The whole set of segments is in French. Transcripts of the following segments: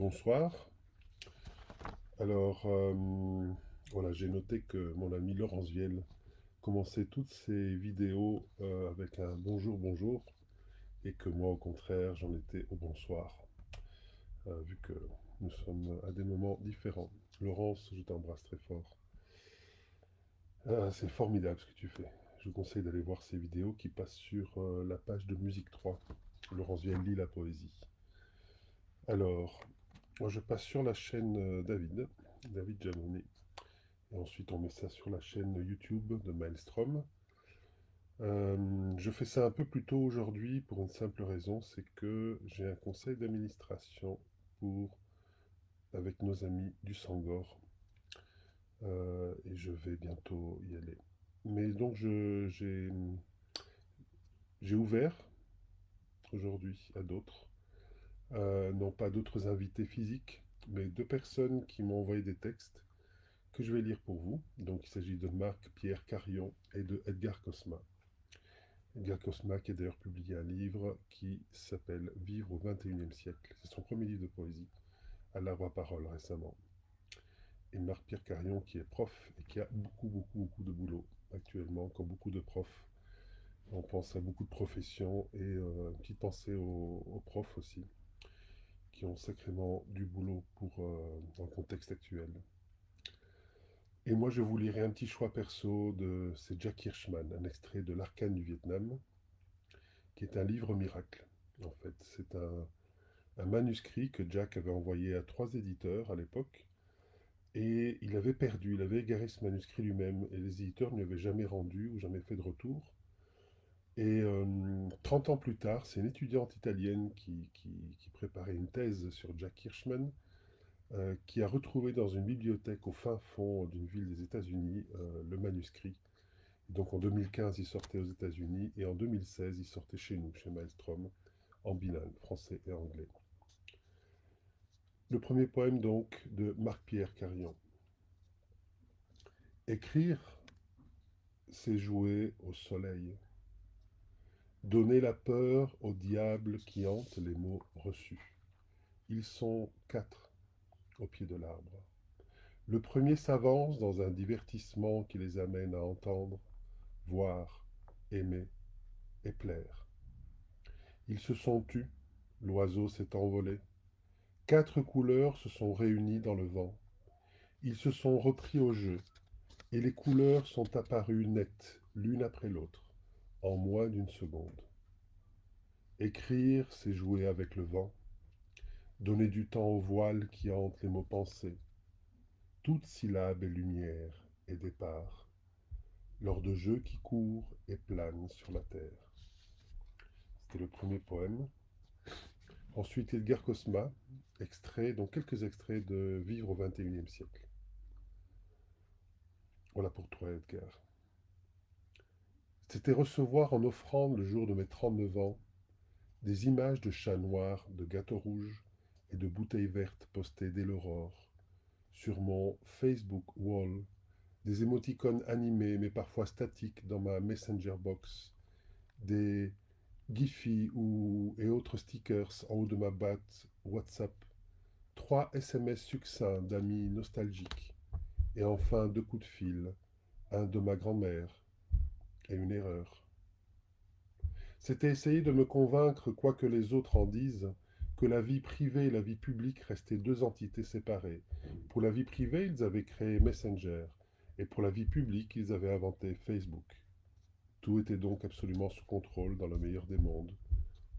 Bonsoir. Alors, voilà, j'ai noté que mon ami Laurence Vielle commençait toutes ses vidéos avec un bonjour, bonjour, et que moi, au contraire, j'en étais au bonsoir, vu que nous sommes à des moments différents. Laurence, je t'embrasse très fort. C'est formidable ce que tu fais. Je vous conseille d'aller voir ces vidéos qui passent sur la page de Musique 3. Laurence Vielle lit la poésie. Alors, moi je passe sur la chaîne David Janoni. Et ensuite, on met ça sur la chaîne YouTube de Maelstrom. Je fais ça un peu plus tôt aujourd'hui pour une simple raison, c'est que j'ai un conseil d'administration pour avec nos amis du Sangor et je vais bientôt y aller. Mais donc j'ai ouvert aujourd'hui à d'autres, non pas d'autres invités physiques, mais deux personnes qui m'ont envoyé des textes que je vais lire pour vous. Donc il s'agit de Marc-Pierre Carion et de Edgar Cosma. Edgar Cosma qui a d'ailleurs publié un livre qui s'appelle Vivre au XXIe siècle. C'est son premier livre de poésie, à l'Arbre à Parole récemment. Et Marc-Pierre Carion qui est prof et qui a beaucoup de boulot actuellement, comme beaucoup de profs. On pense à beaucoup de professions et une petite pensée aux profs aussi, qui ont sacrément du boulot dans le contexte actuel. Et moi, je vous lirai un petit choix perso de c'est Jack Hirschman, un extrait de L'Arcane du Vietnam, qui est un livre miracle. En fait, c'est un manuscrit que Jack avait envoyé à trois éditeurs à l'époque, et il avait perdu, il avait égaré ce manuscrit lui-même, et les éditeurs ne lui avaient jamais rendu ou jamais fait de retour. Et 30 ans plus tard, c'est une étudiante italienne qui préparait une thèse sur Jack Hirschman, qui a retrouvé dans une bibliothèque au fin fond d'une ville des États-Unis le manuscrit. Donc en 2015, il sortait aux États-Unis, et en 2016, il sortait chez nous, chez Maelstrom, en bilingue, français et anglais. Le premier poème donc de Marc-Pierre Carion. Écrire, c'est jouer au soleil. Donner la peur au diable qui hante les mots reçus. Ils sont quatre au pied de l'arbre. Le premier s'avance dans un divertissement qui les amène à entendre, voir, aimer et plaire. Ils se sont tus, l'oiseau s'est envolé. Quatre couleurs se sont réunies dans le vent. Ils se sont repris au jeu, et les couleurs sont apparues nettes, l'une après l'autre, en moins d'une seconde. Écrire, c'est jouer avec le vent, donner du temps au voile qui hante les mots pensés. Toute syllabe est lumière et départ, lors de jeux qui courent et planent sur la terre. C'était le premier poème. Ensuite, Edgar Cosma, donc quelques extraits de Vivre au XXIe siècle. Voilà pour toi, Edgar. C'était recevoir en offrande le jour de mes 39 ans des images de chats noirs, de gâteaux rouges et de bouteilles vertes postées dès l'aurore. Sur mon Facebook wall, des émoticônes animés mais parfois statiques dans ma Messenger box, des Giphy et autres stickers en haut de ma boîte WhatsApp, 3 SMS succincts d'amis nostalgiques, et enfin 2 coups de fil, un de ma grand-mère et une erreur. C'était essayer de me convaincre, quoi que les autres en disent, que la vie privée et la vie publique restaient deux entités séparées. Pour la vie privée, ils avaient créé Messenger, et pour la vie publique, ils avaient inventé Facebook. Tout était donc absolument sous contrôle dans le meilleur des mondes,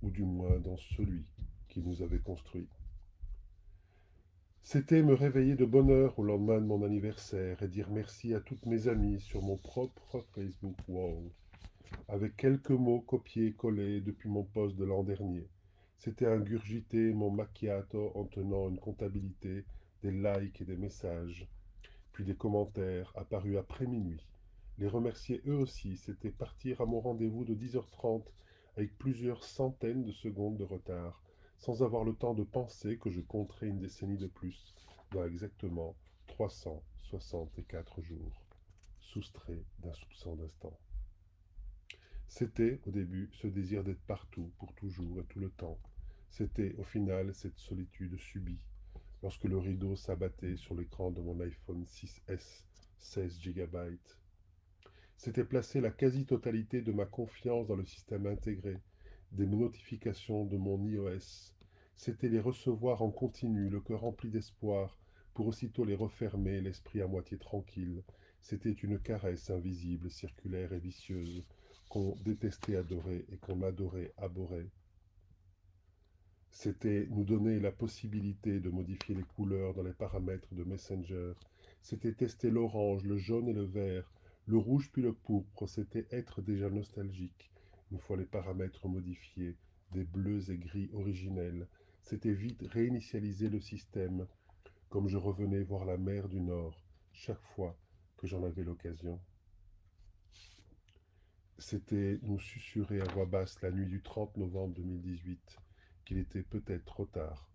ou du moins dans celui qui nous avait construits. C'était me réveiller de bonne heure au lendemain de mon anniversaire et dire merci à toutes mes amies sur mon propre Facebook wall, avec quelques mots copiés-collés depuis mon poste de l'an dernier. C'était ingurgiter mon macchiato en tenant une comptabilité des likes et des messages, puis des commentaires apparus après minuit. Les remercier eux aussi, c'était partir à mon rendez-vous de 10h30 avec plusieurs centaines de secondes de retard, sans avoir le temps de penser que je compterais une décennie de plus, dans exactement 364 jours, soustraits d'un soupçon d'instant. C'était, au début, ce désir d'être partout, pour toujours et tout le temps. C'était, au final, cette solitude subie, lorsque le rideau s'abattait sur l'écran de mon iPhone 6S, 16 GB. C'était placer la quasi-totalité de ma confiance dans le système intégré, des notifications de mon iOS. C'était les recevoir en continu, le cœur rempli d'espoir, pour aussitôt les refermer, l'esprit à moitié tranquille. C'était une caresse invisible, circulaire et vicieuse, qu'on détestait adorer et qu'on adorait abhorrer. C'était nous donner la possibilité de modifier les couleurs dans les paramètres de Messenger. C'était tester l'orange, le jaune et le vert, le rouge puis le pourpre. C'était être déjà nostalgique, une fois les paramètres modifiés, des bleus et gris originels. C'était vite réinitialiser le système, comme je revenais voir la mer du Nord, chaque fois que j'en avais l'occasion. C'était nous susurrer à voix basse la nuit du 30 novembre 2018 qu'il était peut-être trop tard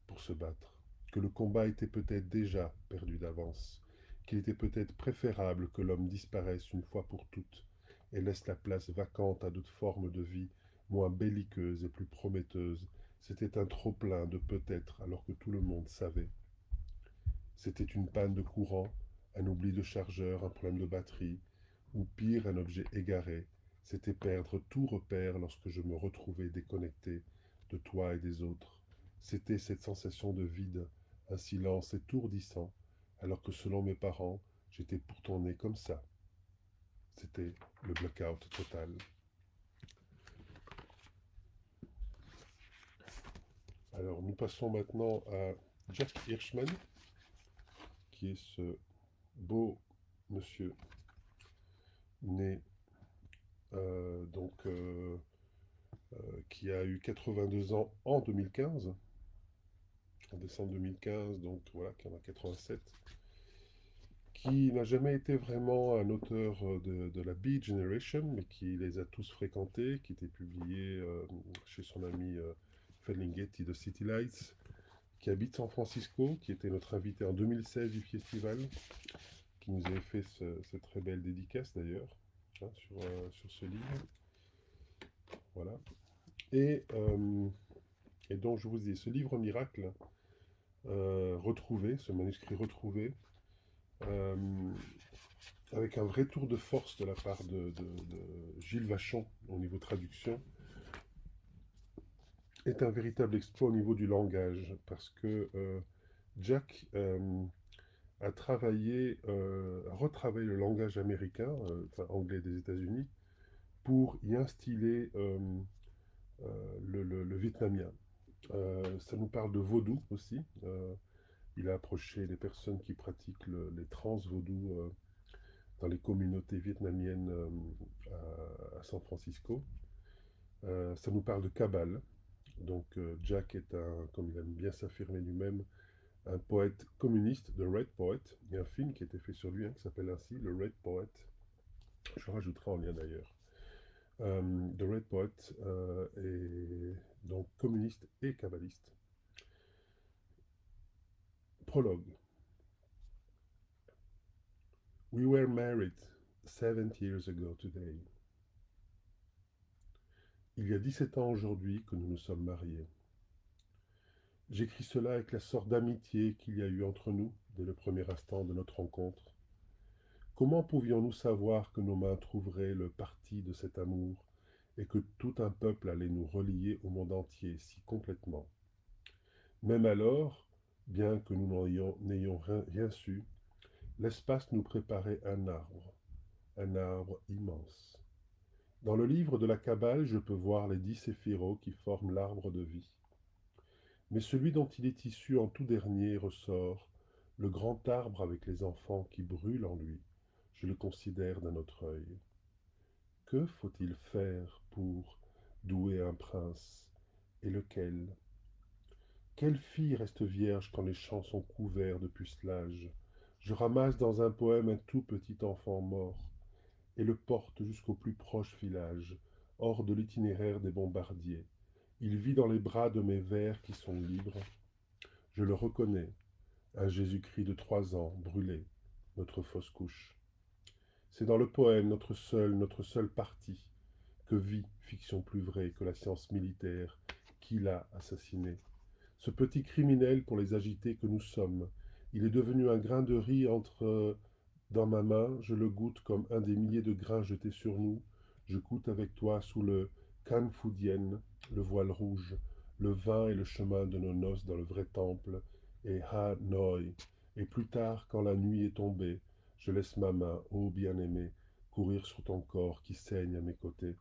pour se battre, que le combat était peut-être déjà perdu d'avance, qu'il était peut-être préférable que l'homme disparaisse une fois pour toutes et laisse la place vacante à d'autres formes de vie moins belliqueuses et plus prometteuses. C'était un trop-plein de peut-être alors que tout le monde savait. C'était une panne de courant, un oubli de chargeur, un problème de batterie, ou pire, un objet égaré. C'était perdre tout repère lorsque je me retrouvais déconnecté de toi et des autres. C'était cette sensation de vide, un silence étourdissant, alors que selon mes parents, j'étais pourtant né comme ça. C'était le blackout total. Alors nous passons maintenant à Jack Hirschman, qui est ce beau monsieur né donc qui a eu 82 ans en 2015, en décembre 2015, donc voilà, qui en a 87, qui n'a jamais été vraiment un auteur de la Beat Generation, mais qui les a tous fréquentés, qui était publié chez son ami Ferlinghetti de City Lights, qui habite San Francisco, qui était notre invité en 2016 du festival, qui nous avait fait cette très belle dédicace d'ailleurs, hein, sur ce livre. Voilà. Et, euh, et donc je vous dis, ce livre miracle, retrouvé, ce manuscrit retrouvé, euh, avec un vrai tour de force de la part de Gilles Vachon au niveau traduction, est un véritable exploit au niveau du langage, parce que Jack a retravaillé le langage américain, enfin anglais des États-Unis, pour y instiller le vietnamien. Ça nous parle de vaudou aussi. Il a approché les personnes qui pratiquent les trans-vaudou dans les communautés vietnamiennes à San Francisco. Ça nous parle de Kabbale. Donc Jack est comme il aime bien s'affirmer lui-même, un poète communiste, The Red Poet. Il y a un film qui a été fait sur lui, hein, qui s'appelle ainsi, Le Red Poet. Je rajouterai en lien d'ailleurs. The Red Poet est donc communiste et kabbaliste. Prologue. We were married 70 years ago today. Il y a 17 ans aujourd'hui que nous nous sommes mariés. J'écris cela avec la sorte d'amitié qu'il y a eu entre nous dès le premier instant de notre rencontre. Comment pouvions-nous savoir que nos mains trouveraient le parti de cet amour et que tout un peuple allait nous relier au monde entier si complètement? Même alors, bien que nous n'ayons rien su, l'espace nous préparait un arbre immense. Dans le livre de la Kabbale, je peux voir les 10 séphirots qui forment l'arbre de vie. Mais celui dont il est issu en tout dernier ressort, le grand arbre avec les enfants qui brûlent en lui. Je le considère d'un autre œil. Que faut-il faire pour douer un prince? Et lequel? Quelle fille reste vierge quand les champs sont couverts de pucelage? Je ramasse dans un poème un tout petit enfant mort et le porte jusqu'au plus proche village, hors de l'itinéraire des bombardiers. Il vit dans les bras de mes vers qui sont libres. Je le reconnais, un Jésus-Christ de 3 ans, brûlé, notre fausse couche. C'est dans le poème notre seul parti, que vit, fiction plus vraie que la science militaire, qui l'a assassiné. Ce petit criminel pour les agités que nous sommes. Il est devenu un grain de riz entre dans ma main, je le goûte comme un des milliers de grains jetés sur nous. Je goûte avec toi sous le Kanfudienne, le voile rouge, le vin et le chemin de nos noces dans le vrai temple, et Ha Noi. Et plus tard, quand la nuit est tombée, je laisse ma main, ô bien-aimé, courir sur ton corps qui saigne à mes côtés.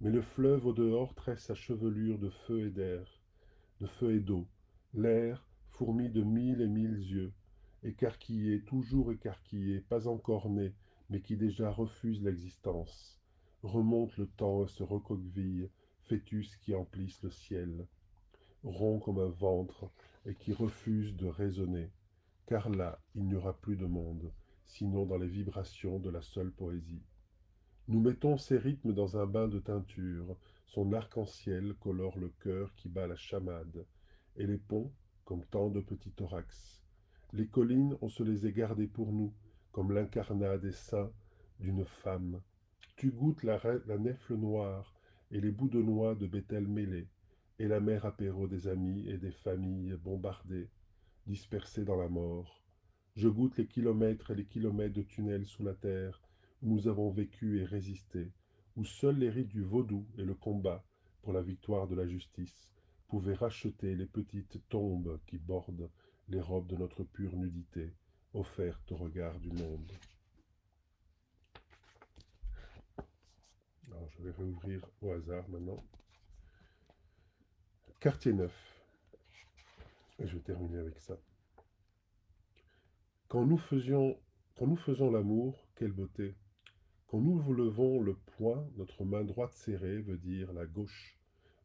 Mais le fleuve au dehors tresse sa chevelure de feu et d'air, de feu et d'eau. L'air, fourmi de mille et mille yeux, écarquillé, toujours écarquillé, pas encore né, mais qui déjà refuse l'existence. Remonte le temps et se recroqueville, fœtus qui emplissent le ciel, rond comme un ventre, et qui refuse de raisonner. Car là, il n'y aura plus de monde, sinon dans les vibrations de la seule poésie. Nous mettons ces rythmes dans un bain de teinture, son arc-en-ciel colore le cœur qui bat la chamade, et les ponts, comme tant de petits thorax. Les collines, on se les est gardées pour nous, comme l'incarnat des seins d'une femme. Tu goûtes la nèfle noire et les bouts de noix de Bethel mêlés, et la mer apéro des amis et des familles bombardées, dispersées dans la mort. Je goûte les kilomètres et les kilomètres de tunnels sous la terre, où nous avons vécu et résisté, où seuls les rites du vaudou et le combat pour la victoire de la justice pouvaient racheter les petites tombes qui bordent les robes de notre pure nudité, offertes au regard du monde. Alors je vais réouvrir au hasard maintenant. Quartier neuf. Et je vais terminer avec ça. Quand nous faisons l'amour, quelle beauté! Quand nous vous levons le poing, notre main droite serrée veut dire la gauche,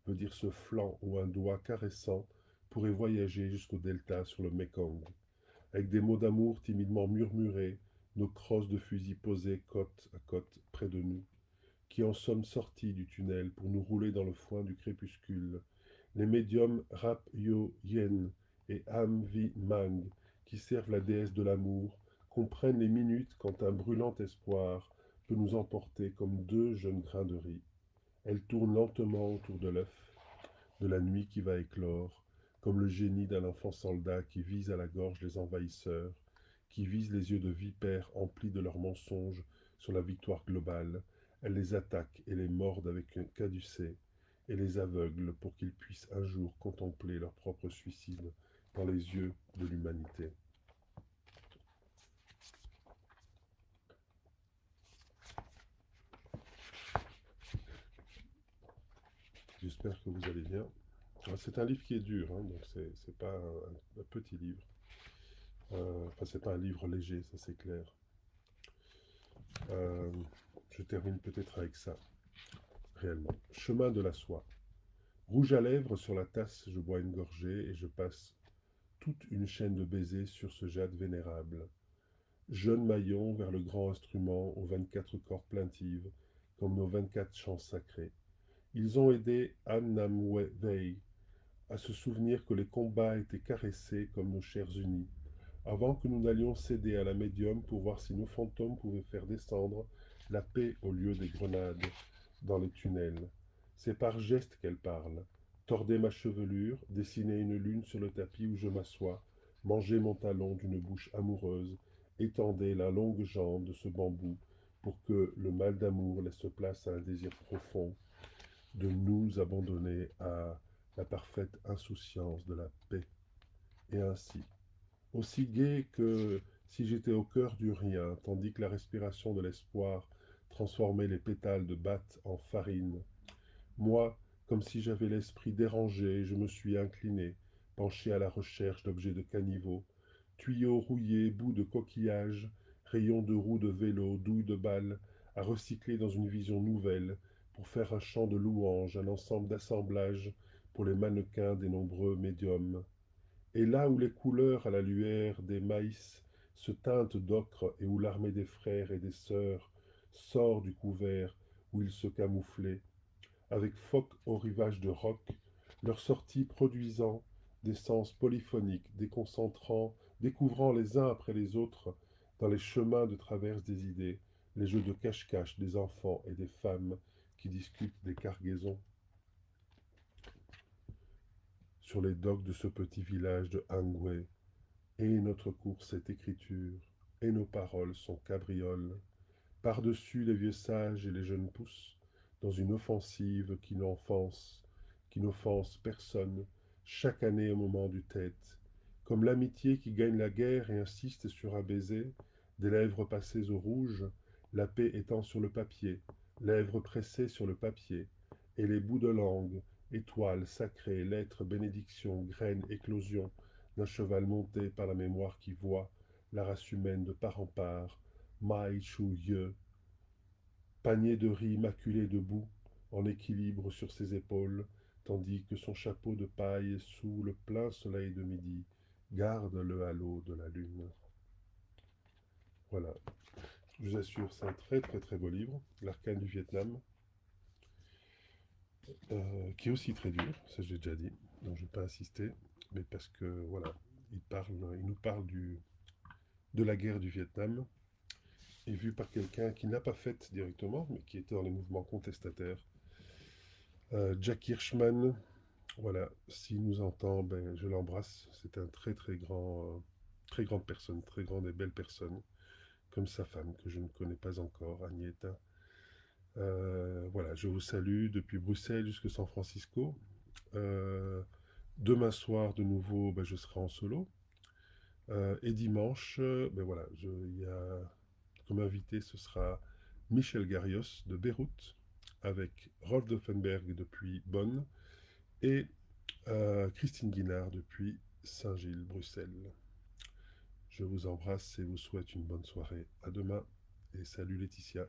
veut dire ce flanc où un doigt caressant pourrait voyager jusqu'au delta sur le Mekong, avec des mots d'amour timidement murmurés, nos crosses de fusil posées côte à côte près de nous, qui en sommes sortis du tunnel pour nous rouler dans le foin du crépuscule, les médiums Rap Yo Yen et Am Vi Mang, qui servent la déesse de l'amour, comprennent les minutes quand un brûlant espoir peut nous emporter comme deux jeunes grains de riz. Elle tourne lentement autour de l'œuf, de la nuit qui va éclore, comme le génie d'un enfant soldat qui vise à la gorge les envahisseurs, qui vise les yeux de vipères emplis de leurs mensonges sur la victoire globale. Elle les attaque et les morde avec un caducée, et les aveugle pour qu'ils puissent un jour contempler leur propre suicide dans les yeux de l'humanité. J'espère que vous allez bien. C'est un livre qui est dur, hein, donc c'est pas un petit livre. Enfin, c'est pas un livre léger, ça c'est clair. Euh, je termine peut-être avec ça, réellement. Chemin de la soie. Rouge à lèvres sur la tasse, je bois une gorgée et je passe toute une chaîne de baisers sur ce jade vénérable. Jeune maillon vers le grand instrument aux 24 cordes plaintives, comme nos 24 chants sacrés. Ils ont aidé An Nam Wei à se souvenir que les combats étaient caressés comme nos chairs unies, avant que nous n'allions céder à la médium pour voir si nos fantômes pouvaient faire descendre la paix au lieu des grenades dans les tunnels. C'est par gestes qu'elle parle. Tordez ma chevelure, dessinez une lune sur le tapis où je m'assois, mangez mon talon d'une bouche amoureuse, étendez la longue jambe de ce bambou pour que le mal d'amour laisse place à un désir profond de nous abandonner à la parfaite insouciance de la paix. Et ainsi, aussi gai que si j'étais au cœur du rien, tandis que la respiration de l'espoir transformait les pétales de batte en farine. Moi, comme si j'avais l'esprit dérangé, je me suis incliné, penché à la recherche d'objets de caniveau, tuyaux rouillés, bouts de coquillage, rayons de roues de vélo, douilles de balles, à recycler dans une vision nouvelle, pour faire un chant de louange, un ensemble d'assemblages pour les mannequins des nombreux médiums. Et là où les couleurs à la lueur des maïs se teintent d'ocre et où l'armée des frères et des sœurs sort du couvert où ils se camouflaient, avec phoques au rivage de roc, leur sortie produisant des sens polyphoniques, déconcentrant, découvrant les uns après les autres, dans les chemins de traverse des idées, les jeux de cache-cache des enfants et des femmes qui discutent des cargaisons. sur les docks de ce petit village de Hangway. Et notre course est écriture, et nos paroles sont cabrioles. Par-dessus les vieux sages et les jeunes pousses, dans une offensive qui n'offense personne, chaque année au moment du tête, comme l'amitié qui gagne la guerre et insiste sur un baiser, des lèvres passées au rouge, la paix étant sur le papier, lèvres pressées sur le papier, et les bouts de langue, étoiles sacrées, lettres, bénédictions, graines, éclosions, d'un cheval monté par la mémoire qui voit la race humaine de part en part, Mai Chu Ye, panier de riz maculé debout, en équilibre sur ses épaules, tandis que son chapeau de paille sous le plein soleil de midi garde le halo de la lune. Voilà, je vous assure, c'est un très très très beau livre, L'arcane du Vietnam, qui est aussi très dur, ça j'ai déjà dit, donc je ne vais pas insister, mais parce que voilà, il nous parle de la guerre du Vietnam, et vu par quelqu'un qui n'a pas fait directement, mais qui était dans les mouvements contestataires. Jack Hirschman, voilà, s'il nous entend, ben, je l'embrasse. C'est un très très grand, très grande personne, très grande et belle personne, comme sa femme que je ne connais pas encore, Agneta. Voilà, je vous salue depuis Bruxelles jusqu'à San Francisco. Euh, Demain soir, de nouveau, ben, je serai en solo. Et dimanche, ben voilà, il y a comme invité, ce sera Michel Garios de Beyrouth, avec Rolf Doffenberg depuis Bonn et Christine Guinard depuis Saint-Gilles, Bruxelles. Je vous embrasse et vous souhaite une bonne soirée. À demain et salut Laetitia.